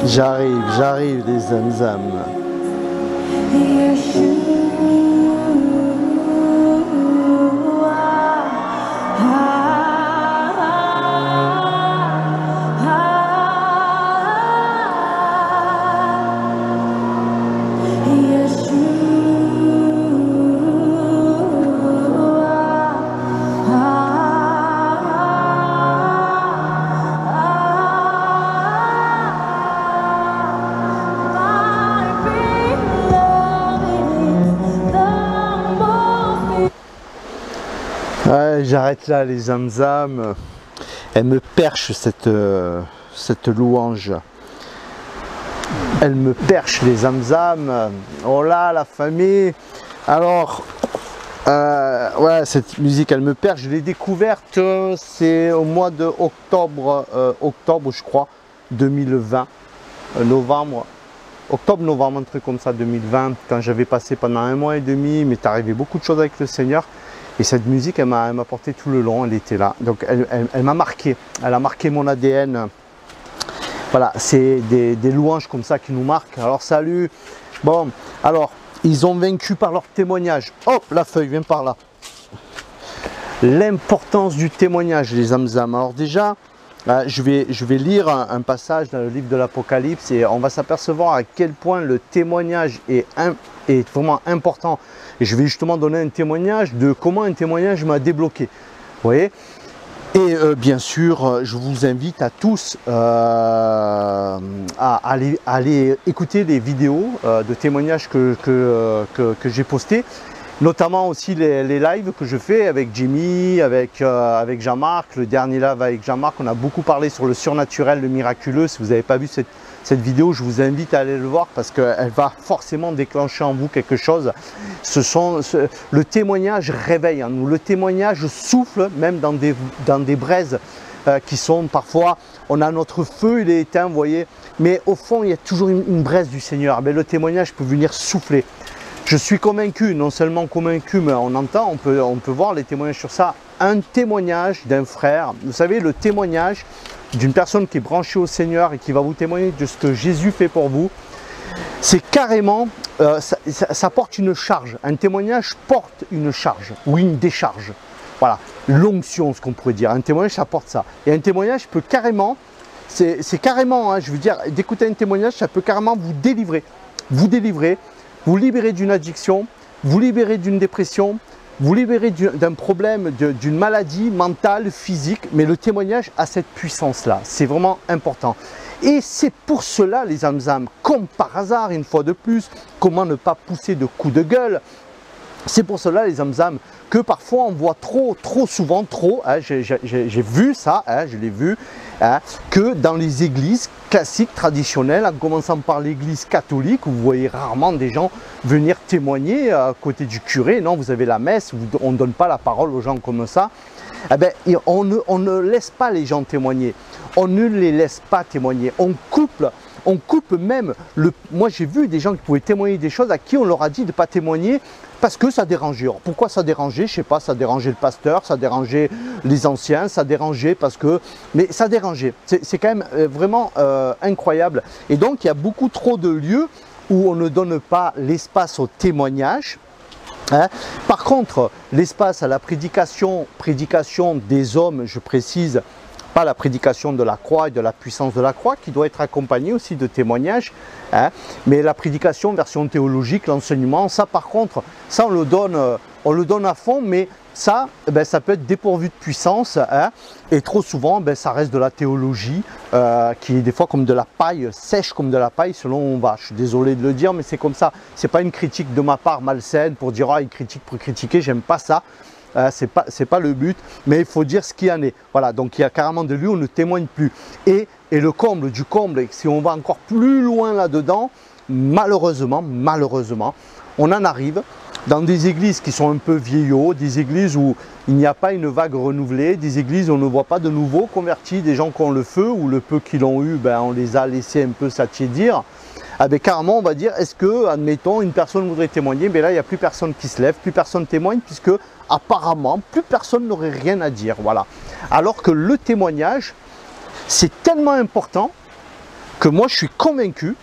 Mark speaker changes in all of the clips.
Speaker 1: J'arrive les zamzam. Ouais, j'arrête là les zamzam. Elle me perche cette louange. Elle me perche les zamzam. Oh là la famille. Alors ouais, cette musique elle me perche. Je l'ai découverte c'est au mois de octobre, octobre je crois 2020, novembre. Octobre-novembre, un truc comme ça, 2020, quand j'avais passé pendant 1 mois et demi, il m'est arrivé beaucoup de choses avec le Seigneur. Et cette musique, elle m'a porté tout le long, elle était là. Donc elle m'a marqué, elle a marqué mon ADN. Voilà, c'est des louanges comme ça qui nous marquent. Alors salut. Bon, alors, ils ont vaincu par leur témoignage. Hop, la feuille, viens par là. L'importance du témoignage, les zamzam. Alors déjà, je vais lire un passage dans le livre de l'Apocalypse et on va s'apercevoir à quel point le témoignage est vraiment important. Et je vais justement donner un témoignage de comment un témoignage m'a débloqué. Vous voyez? Et bien sûr, je vous invite à tous à aller écouter les vidéos de témoignages que j'ai postées. Notamment aussi les lives que je fais avec Jimmy, avec Jean-Marc, le dernier live avec Jean-Marc, on a beaucoup parlé sur le surnaturel, le miraculeux. Si vous n'avez pas vu cette vidéo, je vous invite à aller le voir parce qu'elle va forcément déclencher en vous quelque chose. Le témoignage réveille en nous, le témoignage souffle même dans des braises qui sont parfois, on a notre feu, il est éteint, vous voyez, mais au fond il y a toujours une braise du Seigneur. Mais le témoignage peut venir souffler. Je suis convaincu, non seulement convaincu, mais on entend, on peut voir les témoignages sur ça. Un témoignage d'un frère, vous savez, le témoignage d'une personne qui est branchée au Seigneur et qui va vous témoigner de ce que Jésus fait pour vous, c'est carrément, ça porte une charge. Un témoignage porte une charge ou une décharge. Voilà, l'onction, ce qu'on pourrait dire. Un témoignage, ça porte ça. Et un témoignage peut carrément, c'est carrément, hein, je veux dire, d'écouter un témoignage, ça peut carrément vous délivrer. Vous libérer d'une addiction, vous libérer d'une dépression, vous libérer d'un problème, d'une maladie mentale, physique, mais le témoignage a cette puissance-là, c'est vraiment important. Et c'est pour cela les zamzam, comme par hasard, une fois de plus, comment ne pas pousser de coups de gueule. C'est pour cela les zamzam que parfois on voit trop souvent, hein, j'ai vu ça, hein, je l'ai vu, hein, que dans les églises classiques, traditionnelles, en commençant par l'église catholique, où vous voyez rarement des gens venir témoigner à côté du curé. Non, vous avez la messe, on ne donne pas la parole aux gens comme ça. Eh bien, on ne laisse pas les gens témoigner, on ne les laisse pas témoigner, on coupe même, moi j'ai vu des gens qui pouvaient témoigner des choses à qui on leur a dit de ne pas témoigner parce que ça dérangeait. Alors, pourquoi ça dérangeait? Je ne sais pas, ça dérangeait le pasteur, ça dérangeait les anciens, ça dérangeait parce que... Mais ça dérangeait, c'est quand même vraiment incroyable. Et donc il y a beaucoup trop de lieux où on ne donne pas l'espace au témoignage. Hein. Par contre, l'espace à la prédication des hommes, je précise, pas la prédication de la croix et de la puissance de la croix, qui doit être accompagnée aussi de témoignages, hein, mais la prédication version théologique, l'enseignement, ça par contre, ça on le donne à fond, mais ça, ben, ça peut être dépourvu de puissance, hein, et trop souvent, ben, ça reste de la théologie, qui est des fois comme de la paille, sèche comme de la paille, selon où on va. Je suis désolé de le dire, mais c'est comme ça. C'est pas une critique de ma part malsaine pour dire ah il critique pour critiquer, j'aime pas ça. C'est pas le but, mais il faut dire ce qu'il y en est. Voilà, donc il y a carrément des lieux où on ne témoigne plus. Et le comble du comble, et si on va encore plus loin là-dedans, malheureusement, on en arrive dans des églises qui sont un peu vieillots, des églises où il n'y a pas une vague renouvelée, des églises où on ne voit pas de nouveaux convertis, des gens qui ont le feu, ou le peu qu'ils l'ont eu, ben, on les a laissés un peu s'attiédir. Ah ben carrément on va dire, est-ce que, admettons, une personne voudrait témoigner, mais là il n'y a plus personne qui se lève, plus personne témoigne, puisque apparemment plus personne n'aurait rien à dire, voilà. Alors que le témoignage, c'est tellement important que moi je suis convaincu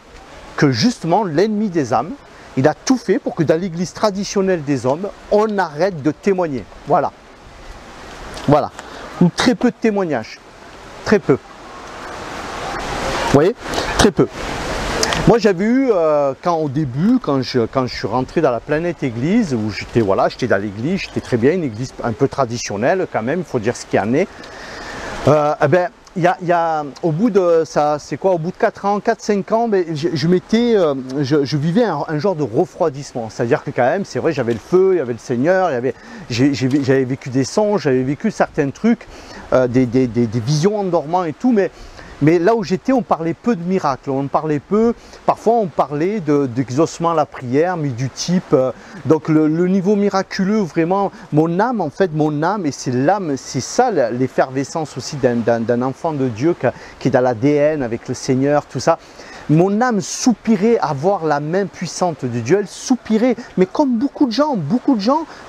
Speaker 1: que justement l'ennemi des âmes, il a tout fait pour que dans l'église traditionnelle des hommes, on arrête de témoigner. Voilà. Voilà. Ou très peu de témoignages. Très peu. Vous voyez? Très peu. Moi j'avais eu, au début, quand je suis rentré dans la planète église, où j'étais dans l'église, j'étais très bien, une église un peu traditionnelle quand même, il faut dire ce qu'il y en est. Au bout de ça, c'est quoi, au bout de 4-5 ans, je vivais un genre de refroidissement. C'est-à-dire que quand même, c'est vrai, j'avais le feu, il y avait le Seigneur, j'avais vécu des songes, j'avais vécu certains trucs, des visions en dormant et tout, mais là où j'étais, on parlait peu de miracles, on parlait peu, parfois on parlait d'exaucement à la prière, mais du type, donc le niveau miraculeux, vraiment, mon âme, et c'est l'âme, c'est ça l'effervescence aussi d'un enfant de Dieu qui est dans l'ADN avec le Seigneur, tout ça. Mon âme soupirait à voir la main puissante de Dieu, elle soupirait, mais comme beaucoup de gens,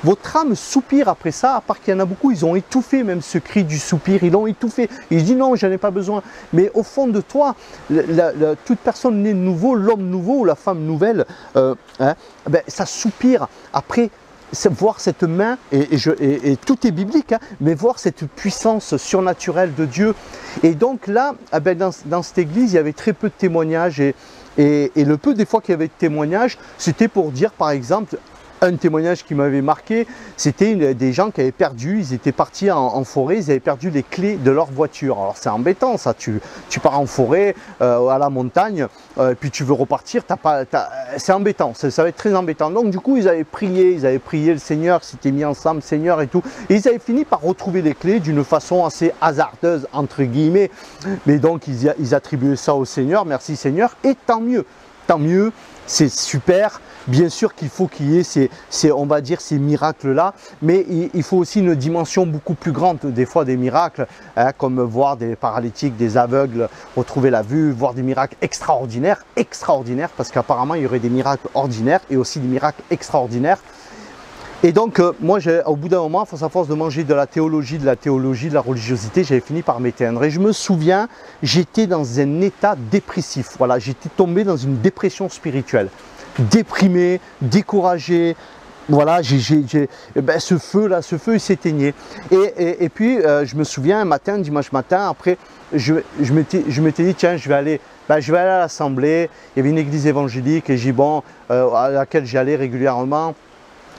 Speaker 1: votre âme soupire après ça, à part qu'il y en a beaucoup, ils ont étouffé même ce cri du soupir, ils l'ont étouffé, ils disent non, j'en ai pas besoin, mais au fond de toi, toute personne née de nouveau, l'homme nouveau ou la femme nouvelle, ça soupire après voir cette main, et tout est biblique, hein, mais voir cette puissance surnaturelle de Dieu. Et donc là, dans cette église, il y avait très peu de témoignages, et le peu des fois qu'il y avait de témoignages, c'était pour dire par exemple, un témoignage qui m'avait marqué, c'était des gens qui avaient perdu, ils étaient partis en forêt, ils avaient perdu les clés de leur voiture. Alors c'est embêtant ça, tu pars en forêt, à la montagne, puis tu veux repartir, c'est embêtant, ça va être très embêtant. Donc du coup ils avaient prié le Seigneur, ils s'étaient mis ensemble, Seigneur et tout, et ils avaient fini par retrouver les clés d'une façon assez hasardeuse, entre guillemets, mais donc ils attribuaient ça au Seigneur, merci Seigneur, et tant mieux, c'est super. Bien sûr qu'il faut qu'il y ait on va dire ces miracles-là, mais il faut aussi une dimension beaucoup plus grande des fois des miracles, hein, comme voir des paralytiques, des aveugles retrouver la vue, voir des miracles extraordinaires, parce qu'apparemment il y aurait des miracles ordinaires et aussi des miracles extraordinaires. Et donc moi, au bout d'un moment, à force de manger de la théologie, de la religiosité, j'avais fini par m'éteindre. Et je me souviens, j'étais dans un état dépressif. Voilà, j'étais tombé dans une dépression spirituelle. Déprimé, découragé, voilà, ce feu il s'éteignait. Et puis je me souviens dimanche matin, après, je m'étais dit tiens, je vais aller à l'assemblée. Il y avait une église évangélique et à laquelle j'allais régulièrement.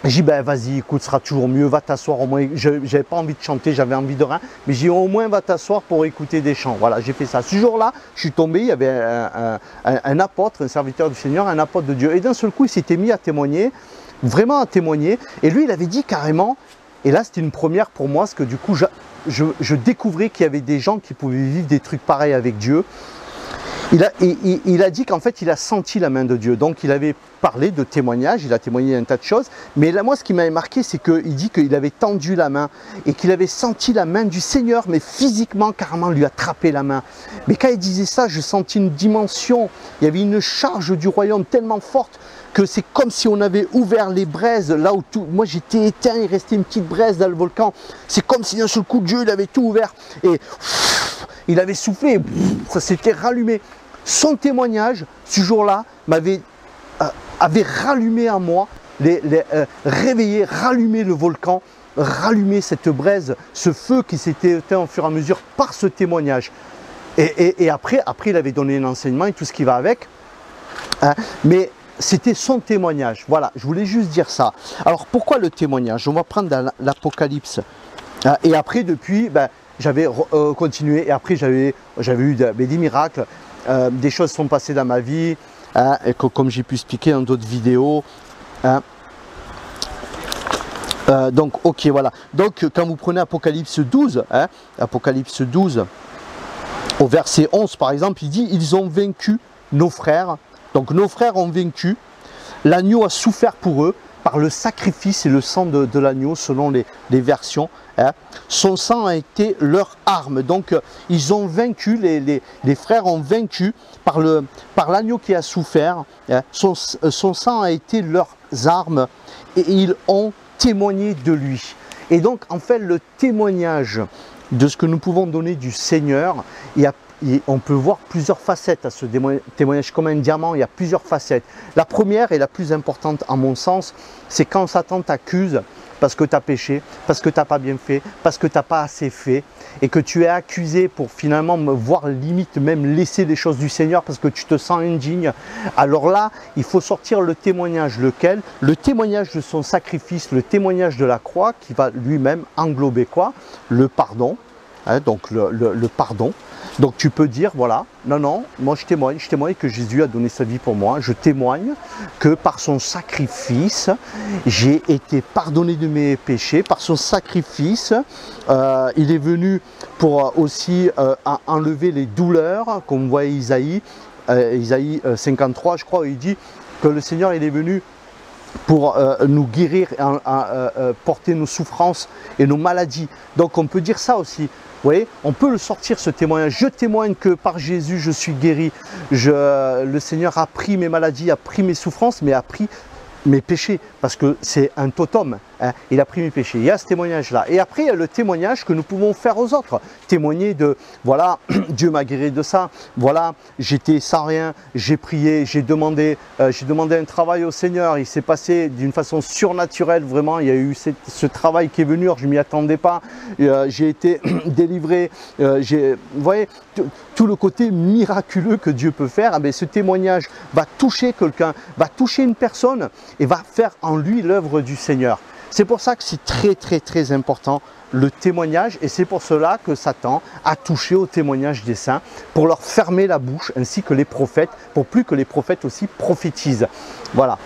Speaker 1: J'ai dit vas-y, écoute, ce sera toujours mieux, va t'asseoir au moins. J'avais pas envie de chanter, j'avais envie de rien, mais j'ai dit au moins va t'asseoir pour écouter des chants. Voilà, j'ai fait ça. Ce jour-là, je suis tombé, il y avait un apôtre, un serviteur du Seigneur, un apôtre de Dieu. Et d'un seul coup, il s'était mis à témoigner, vraiment à témoigner. Et lui, il avait dit carrément, et là c'était une première pour moi, parce que du coup, je découvrais qu'il y avait des gens qui pouvaient vivre des trucs pareils avec Dieu. Il a dit qu'en fait il a senti la main de Dieu, donc il avait parlé de témoignages, il a témoigné un tas de choses, mais là moi ce qui m'avait marqué c'est qu'il dit qu'il avait tendu la main et qu'il avait senti la main du Seigneur, mais physiquement carrément lui attraper la main. Mais quand il disait ça, je sentis une dimension, il y avait une charge du royaume tellement forte que c'est comme si on avait ouvert les braises, là où moi j'étais éteint, il restait une petite braise dans le volcan, c'est comme si d'un seul coup Dieu il avait tout ouvert et il avait soufflé, ça s'était rallumé. Son témoignage, ce jour-là, avait rallumé en moi, réveillé, rallumé le volcan, rallumé cette braise, ce feu qui s'était éteint au fur et à mesure par ce témoignage. Et après, il avait donné un enseignement et tout ce qui va avec. Hein, mais c'était son témoignage. Voilà, je voulais juste dire ça. Alors, pourquoi le témoignage? On va prendre dans l'Apocalypse. Et après, depuis, j'avais continué. Et après, j'avais eu des miracles. Des choses sont passées dans ma vie, hein, et comme j'ai pu expliquer dans d'autres vidéos. Hein. Donc, ok, voilà. Donc, quand vous prenez Apocalypse 12, hein, Apocalypse 12, au verset 11, par exemple, il dit « Ils ont vaincu nos frères. » Donc, nos frères ont vaincu. L'agneau a souffert pour eux par le sacrifice et le sang de l'agneau, selon les versions. Hein. Son sang a été leur arme. Donc, ils ont vaincu, les frères ont vaincu par l'agneau qui a souffert. Hein. Son sang a été leurs armes et ils ont témoigné de lui. Et donc, en fait, le témoignage de ce que nous pouvons donner du Seigneur, il on peut voir plusieurs facettes à ce témoignage. Comme un diamant, il y a plusieurs facettes. La première et la plus importante à mon sens, c'est quand Satan t'accuse parce que tu as péché, parce que tu n'as pas bien fait, parce que tu n'as pas assez fait, et que tu es accusé pour finalement voir limite même laisser les choses du Seigneur parce que tu te sens indigne. Alors là, il faut sortir le témoignage, lequel? Le témoignage de son sacrifice, le témoignage de la croix qui va lui-même englober quoi? Le pardon, hein, donc le pardon. Donc tu peux dire, voilà, non, non, moi je témoigne que Jésus a donné sa vie pour moi, je témoigne que par son sacrifice, j'ai été pardonné de mes péchés, par son sacrifice, il est venu pour aussi enlever les douleurs, comme voit Isaïe 53, je crois, il dit que le Seigneur il est venu pour nous guérir, porter nos souffrances et nos maladies. Donc on peut dire ça aussi. Vous voyez, on peut le sortir ce témoignage. Je témoigne que par Jésus je suis guéri. Le Seigneur a pris mes maladies, a pris mes souffrances, mais a pris mes péchés. Parce que c'est un totem. Hein, il a pris mes péchés. Il y a ce témoignage-là. Et après, il y a le témoignage que nous pouvons faire aux autres. Témoigner de, voilà, Dieu m'a guéri de ça. Voilà, j'étais sans rien. J'ai prié, j'ai demandé un travail au Seigneur. Il s'est passé d'une façon surnaturelle. Vraiment, il y a eu ce travail qui est venu. Je ne m'y attendais pas. J'ai été délivré. Vous voyez, tout le côté miraculeux que Dieu peut faire. Ce témoignage va toucher quelqu'un, va toucher une personne et va faire en lui l'œuvre du Seigneur. C'est pour ça que c'est très très très important le témoignage, et c'est pour cela que Satan a touché au témoignage des saints pour leur fermer la bouche, ainsi que les prophètes, pour plus que les prophètes aussi prophétisent. Voilà.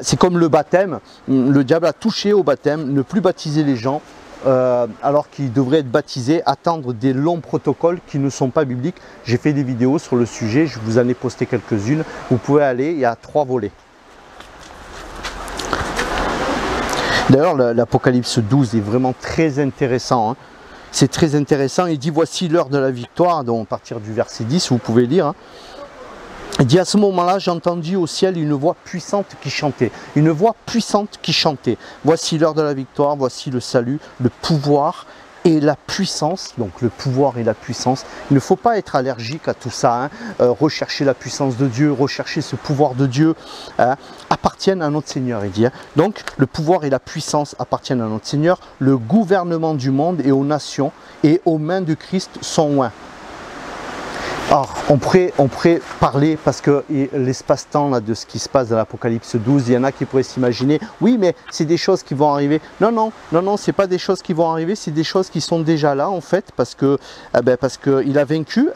Speaker 1: C'est comme le baptême, le diable a touché au baptême, ne plus baptiser les gens alors qu'ils devraient être baptisés, attendre des longs protocoles qui ne sont pas bibliques. J'ai fait des vidéos sur le sujet, je vous en ai posté quelques-unes, vous pouvez aller, il y a 3 volets. D'ailleurs, l'Apocalypse 12 est vraiment très intéressant. Hein. C'est très intéressant. Il dit, voici l'heure de la victoire. Donc, à partir du verset 10, vous pouvez lire. Hein. Il dit, à ce moment-là, j'entendis au ciel une voix puissante qui chantait. Une voix puissante qui chantait. Voici l'heure de la victoire, voici le salut, le pouvoir et la puissance. Donc le pouvoir et la puissance. Il ne faut pas être allergique à tout ça. Hein. Rechercher la puissance de Dieu, rechercher ce pouvoir de Dieu, appartiennent à notre Seigneur. Il dit. Hein. Donc le pouvoir et la puissance appartiennent à notre Seigneur. Le gouvernement du monde et aux nations et aux mains de Christ sont loin. Alors, on pourrait parler, parce que l'espace-temps de ce qui se passe dans l'Apocalypse 12, il y en a qui pourraient s'imaginer, oui, mais c'est des choses qui vont arriver. Non, non, non, non, c'est pas des choses qui vont arriver, c'est des choses qui sont déjà là, en fait, parce qu'il a vaincu.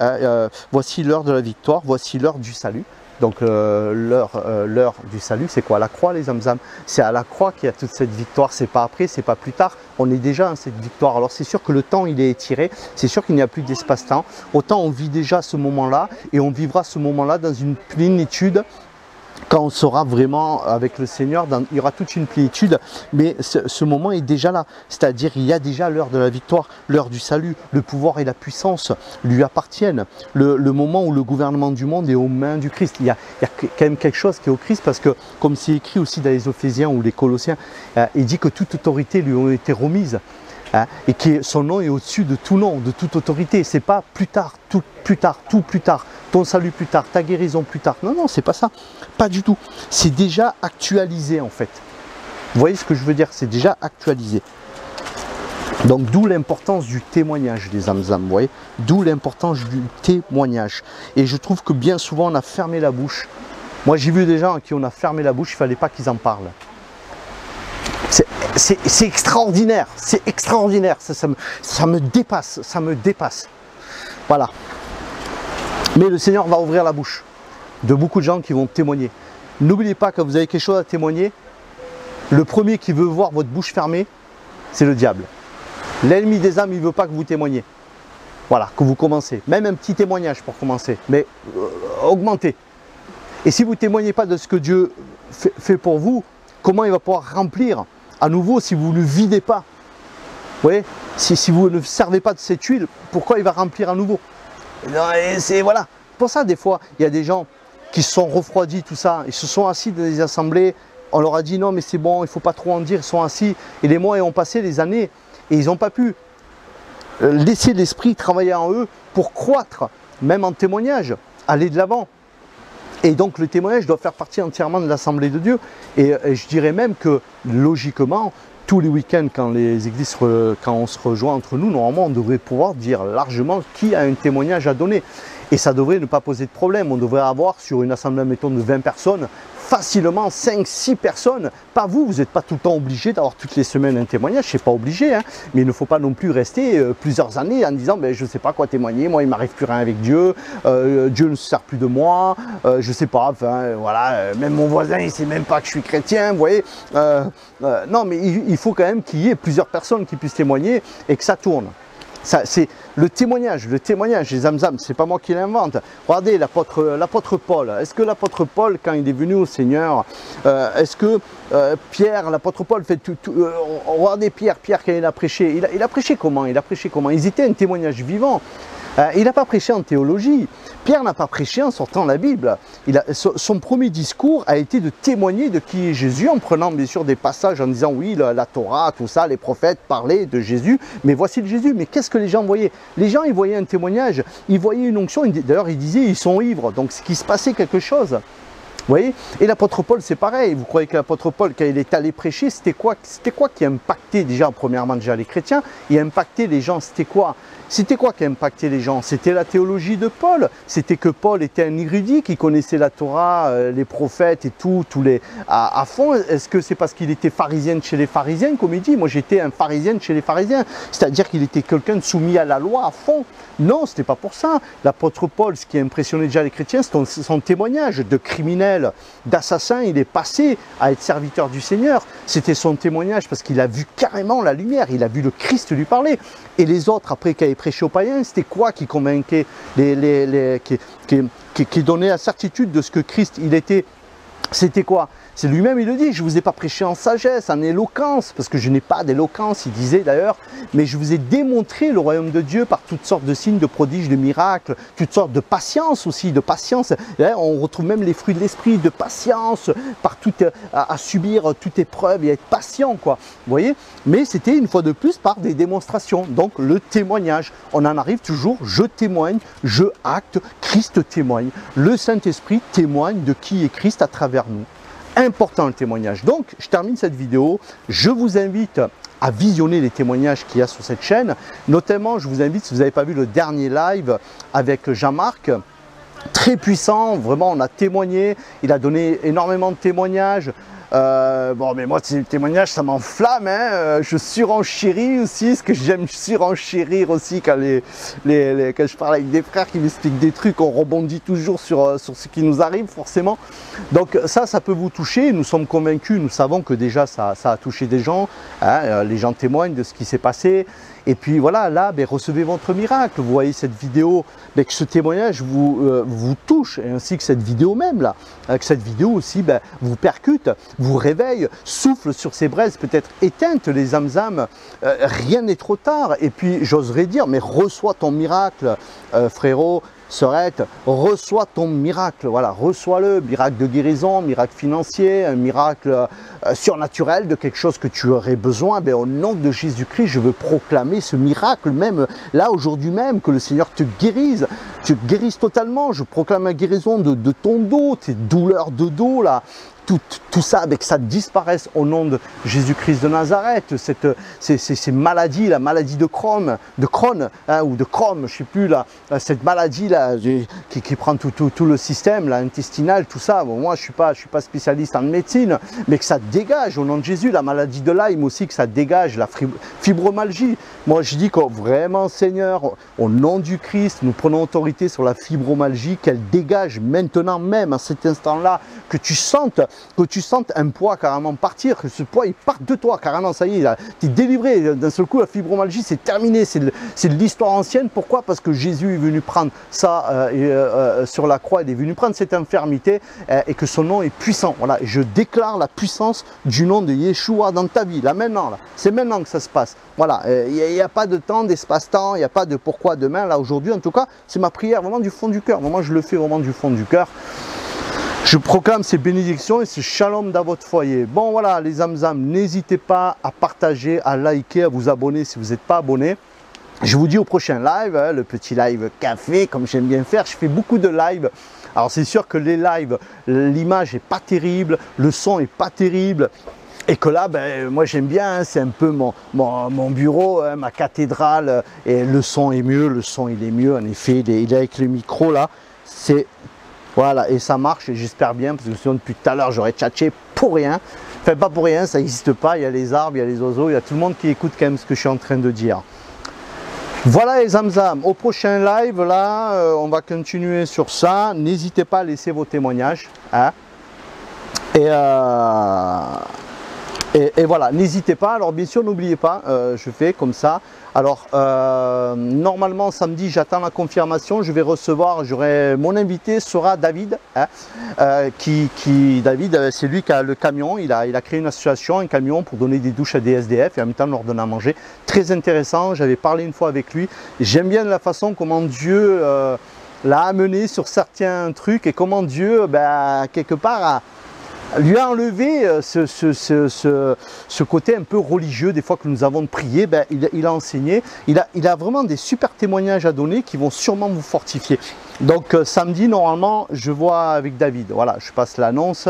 Speaker 1: Voici l'heure de la victoire, voici l'heure du salut. Donc l'heure du salut, c'est quoi? La croix, les âmes. C'est à la croix qu'il y a toute cette victoire, c'est pas après, c'est pas plus tard. On est déjà dans cette victoire. Alors c'est sûr que le temps il est étiré, c'est sûr qu'il n'y a plus d'espace-temps. Autant on vit déjà ce moment-là, et on vivra ce moment-là dans une plénitude. Quand on sera vraiment avec le Seigneur, il y aura toute une plénitude, mais ce moment est déjà là. C'est-à-dire il y a déjà l'heure de la victoire, l'heure du salut, le pouvoir et la puissance lui appartiennent. Le moment où le gouvernement du monde est aux mains du Christ. Il y a quand même quelque chose qui est au Christ, parce que comme c'est écrit aussi dans les Éphésiens ou les Colossiens, il dit que toute autorité lui a été remise. Hein, et que son nom est au-dessus de tout nom, de toute autorité. C'est pas plus tard, tout plus tard, ton salut plus tard, ta guérison plus tard. Non, non, c'est pas ça. Pas du tout. C'est déjà actualisé en fait. Vous voyez ce que je veux dire? C'est déjà actualisé. Donc d'où l'importance du témoignage, les âmes, vous voyez? D'où l'importance du témoignage. Et je trouve que bien souvent on a fermé la bouche. Moi j'ai vu des gens à qui on a fermé la bouche, il ne fallait pas qu'ils en parlent. C'est extraordinaire, c'est extraordinaire, ça me dépasse, voilà. Mais le Seigneur va ouvrir la bouche de beaucoup de gens qui vont témoigner. N'oubliez pas que vous avez quelque chose à témoigner, le premier qui veut voir votre bouche fermée, c'est le diable. L'ennemi des âmes, il ne veut pas que vous témoigniez. Voilà, que vous commencez. Même un petit témoignage pour commencer, mais augmentez. Et si vous ne témoignez pas de ce que Dieu fait pour vous, comment il va pouvoir remplir à nouveau si vous ne videz pas? Vous voyez, si vous ne servez pas de cette huile, pourquoi il va remplir à nouveau? C'est voilà. Pour ça, des fois, il y a des gens qui se sont refroidis, tout ça. Ils se sont assis dans des assemblées. On leur a dit non, mais c'est bon, il ne faut pas trop en dire. Ils sont assis. Et les mois ont passé, les années, et ils n'ont pas pu laisser l'Esprit travailler en eux pour croître, même en témoignage, aller de l'avant. Et donc le témoignage doit faire partie entièrement de l'Assemblée de Dieu. Et je dirais même que logiquement, tous les week-ends, quand les églises, quand on se rejoint entre nous, normalement on devrait pouvoir dire largement qui a un témoignage à donner. Et ça devrait ne pas poser de problème. On devrait avoir sur une assemblée, mettons, de 20 personnes, facilement 5-6 personnes. Pas vous, vous n'êtes pas tout le temps obligé d'avoir toutes les semaines un témoignage, c'est pas obligé, hein. Mais il ne faut pas non plus rester plusieurs années en disant ben, je ne sais pas quoi témoigner, moi il m'arrive plus rien avec Dieu, Dieu ne se sert plus de moi, je sais pas, enfin voilà, même mon voisin il sait même pas que je suis chrétien, vous voyez. Non mais il faut quand même qu'il y ait plusieurs personnes qui puissent témoigner et que ça tourne. C'est le témoignage, les zamzam, c'est pas moi qui l'invente. Regardez l'apôtre Paul. Est-ce que l'apôtre Paul, quand il est venu au Seigneur, est-ce que Pierre, l'apôtre Paul fait tout, regardez Pierre quand il a prêché, il a prêché comment? Ils étaient un témoignage vivant. Il n'a pas prêché en théologie. Pierre n'a pas prêché en sortant la Bible. Son premier discours a été de témoigner de qui est Jésus en prenant bien sûr des passages en disant oui, la Torah, tout ça, les prophètes parlaient de Jésus, mais voici le Jésus. Mais qu'est-ce que les gens voyaient? Les gens, ils voyaient un témoignage, ils voyaient une onction, d'ailleurs ils disaient ils sont ivres, donc ce qui se passait quelque chose. Vous voyez? Et l'apôtre Paul, c'est pareil. Vous croyez que l'apôtre Paul, quand il est allé prêcher, c'était quoi qui a impacté déjà, premièrement, déjà les chrétiens, et impacté les gens? C'était quoi qui a impacté les gens? C'était la théologie de Paul. C'était que Paul était un érudit qui connaissait la Torah, les prophètes et tout, à fond. Est-ce que c'est parce qu'il était pharisien chez les pharisiens, comme il dit? Moi, j'étais un pharisien chez les pharisiens. C'est-à-dire qu'il était quelqu'un de soumis à la loi à fond. Non, c'était pas pour ça. L'apôtre Paul, ce qui a impressionné déjà les chrétiens, c'est son témoignage de criminel, d'assassin. Il est passé à être serviteur du Seigneur. C'était son témoignage parce qu'il a vu carrément la lumière. Il a vu le Christ lui parler. Et les autres, après qu'il ait prêché aux païens, c'était quoi qui convainquait, qui donnait la certitude de ce que Christ il était? C'était quoi? C'est lui-même, il le dit, je ne vous ai pas prêché en sagesse, en éloquence, parce que je n'ai pas d'éloquence, il disait d'ailleurs, mais je vous ai démontré le royaume de Dieu par toutes sortes de signes, de prodiges, de miracles, toutes sortes de patience aussi, de patience. Là, on retrouve même les fruits de l'esprit, de patience, par à subir toute épreuve et être patient, quoi. Vous voyez? Mais c'était une fois de plus par des démonstrations, donc le témoignage. On en arrive toujours, je témoigne, je acte, Christ témoigne. Le Saint-Esprit témoigne de qui est Christ à travers nous. Important le témoignage. Donc, je termine cette vidéo. Je vous invite à visionner les témoignages qu'il y a sur cette chaîne. Notamment, je vous invite, si vous n'avez pas vu le dernier live avec Jean-Marc, très puissant, vraiment, on a témoigné. Il a donné énormément de témoignages. Bon, mais moi, ces témoignages, ça m'enflamme, hein. Je surenchéris aussi, parce que j'aime surenchérir aussi quand, quand je parle avec des frères qui m'expliquent des trucs, on rebondit toujours sur ce qui nous arrive, forcément. Donc ça peut vous toucher. Nous sommes convaincus, nous savons que déjà, ça a touché des gens. Hein, les gens témoignent de ce qui s'est passé. Et puis voilà, là, ben, recevez votre miracle. Vous voyez cette vidéo, ben, que ce témoignage vous touche, et ainsi que cette vidéo même, là. Que cette vidéo aussi ben, vous percute, vous réveille, souffle sur ces braises peut-être éteintes, les zamzam. Rien n'est trop tard. Et puis, j'oserais dire, mais reçois ton miracle, frérot. Serette, reçois ton miracle, voilà, reçois-le, miracle de guérison, miracle financier, un miracle surnaturel de quelque chose que tu aurais besoin. Ben, au nom de Jésus-Christ, je veux proclamer ce miracle, même là, aujourd'hui même, que le Seigneur te guérisse totalement. Je proclame la guérison de ton dos, tes douleurs de dos, là. Tout ça, que ça disparaisse au nom de Jésus-Christ de Nazareth, ces maladies, la maladie de Crohn, hein, ou de Crohn, je ne sais plus, là, cette maladie-là qui prend tout le système là, intestinal, tout ça. Bon, moi, je ne suis pas spécialiste en médecine, mais que ça dégage au nom de Jésus, la maladie de Lyme aussi, que ça dégage, la fibromyalgie. Moi, je dis que vraiment, Seigneur, au nom du Christ, nous prenons autorité sur la fibromyalgie, qu'elle dégage maintenant même, à cet instant-là, que tu sentes un poids carrément partir, que ce poids il parte de toi carrément, ça y est, tu es délivré, d'un seul coup la fibromyalgie c'est terminé, c'est de l'histoire ancienne. Pourquoi? Parce que Jésus est venu prendre ça sur la croix, il est venu prendre cette infirmité et que son nom est puissant. Voilà, je déclare la puissance du nom de Yeshua dans ta vie, là maintenant, là. C'est maintenant que ça se passe. Voilà, il n'y a pas de temps, d'espace-temps, il n'y a pas de pourquoi demain, là aujourd'hui en tout cas, c'est ma prière vraiment du fond du cœur, vraiment je le fais vraiment du fond du cœur. Je proclame ces bénédictions et ce shalom dans votre foyer. Bon voilà les zamzam, n'hésitez pas à partager, à liker, à vous abonner si vous n'êtes pas abonné. Je vous dis au prochain live, hein, le petit live café, comme j'aime bien faire. Je fais beaucoup de live. Alors c'est sûr que les lives, l'image n'est pas terrible, le son n'est pas terrible. Et que là, ben, moi j'aime bien, hein, c'est un peu mon bureau, hein, ma cathédrale. Et le son est mieux, le son il est mieux. En effet, il est avec le micro là. C'est... Voilà, et ça marche, et j'espère bien, parce que sinon depuis tout à l'heure j'aurais tchatché pour rien. Enfin pas pour rien, ça n'existe pas, il y a les arbres, il y a les oiseaux, il y a tout le monde qui écoute quand même ce que je suis en train de dire. Voilà les zamzam, au prochain live, là, on va continuer sur ça. N'hésitez pas à laisser vos témoignages. Hein. Et voilà, n'hésitez pas. Alors bien sûr, n'oubliez pas, je fais comme ça. Alors, normalement, samedi, j'attends la confirmation. Je vais recevoir, mon invité sera David. Hein, David, c'est lui qui a le camion. Il a créé une association, un camion pour donner des douches à des SDF et en même temps leur donner à manger. Très intéressant, j'avais parlé une fois avec lui. J'aime bien la façon comment Dieu l'a amené sur certains trucs et comment Dieu, ben, quelque part, lui a enlevé ce côté un peu religieux des fois que nous avons prié. Ben, il a enseigné, il a vraiment des super témoignages à donner qui vont sûrement vous fortifier. Donc samedi normalement je vois avec David, voilà, je passe l'annonce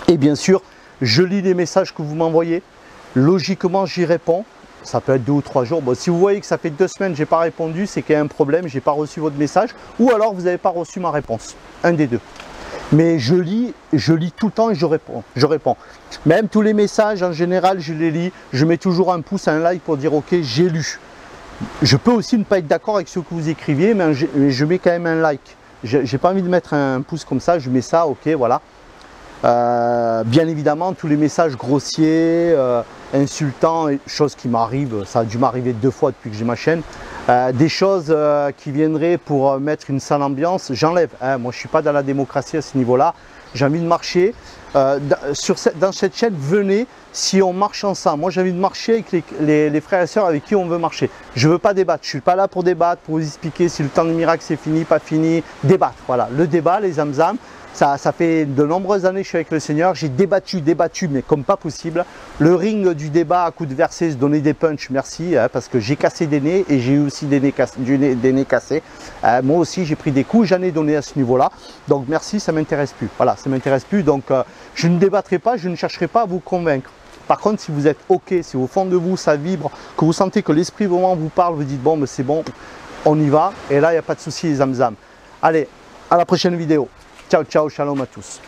Speaker 1: et bien sûr je lis les messages que vous m'envoyez, logiquement j'y réponds. Ça peut être 2 ou 3 jours. Bon, si vous voyez que ça fait 2 semaines que je n'ai pas répondu, c'est qu'il y a un problème, je n'ai pas reçu votre message ou alors vous n'avez pas reçu ma réponse, un des deux. Mais je lis tout le temps et je réponds. Même tous les messages, en général, je les lis. Je mets toujours un pouce, un like pour dire ok, j'ai lu. Je peux aussi ne pas être d'accord avec ce que vous écriviez, mais je mets quand même un like. J'ai pas envie de mettre un pouce comme ça, je mets ça, ok, voilà. Bien évidemment, tous les messages grossiers, insultants, choses qui m'arrivent, ça a dû m'arriver 2 fois depuis que j'ai ma chaîne. Des choses qui viendraient pour mettre une sale ambiance, j'enlève. Hein. Moi, je ne suis pas dans la démocratie à ce niveau-là. J'ai envie de marcher. Dans cette chaîne, venez si on marche ensemble. Moi, j'ai envie de marcher avec les frères et sœurs avec qui on veut marcher. Je ne veux pas débattre. Je ne suis pas là pour débattre, pour vous expliquer si le temps du miracle c'est fini, pas fini. Débattre, voilà. Le débat, les zamzam. Ça fait de nombreuses années que je suis avec le Seigneur, j'ai débattu, mais comme pas possible. Le ring du débat à coups de versets, se donner des punchs, merci, hein, parce que j'ai cassé des nez et j'ai eu aussi des nez cassés. Moi aussi, j'ai pris des coups, j'en ai donné à ce niveau-là. Donc merci, ça ne m'intéresse plus. Voilà, ça ne m'intéresse plus. Donc je ne débattrai pas, je ne chercherai pas à vous convaincre. Par contre, si vous êtes OK, si au fond de vous, ça vibre, que vous sentez que l'esprit vraiment vous parle, vous dites bon, mais c'est bon, on y va. Et là, il n'y a pas de souci, les zamzam. Allez, à la prochaine vidéo. Ciao, ciao, shalom à tous.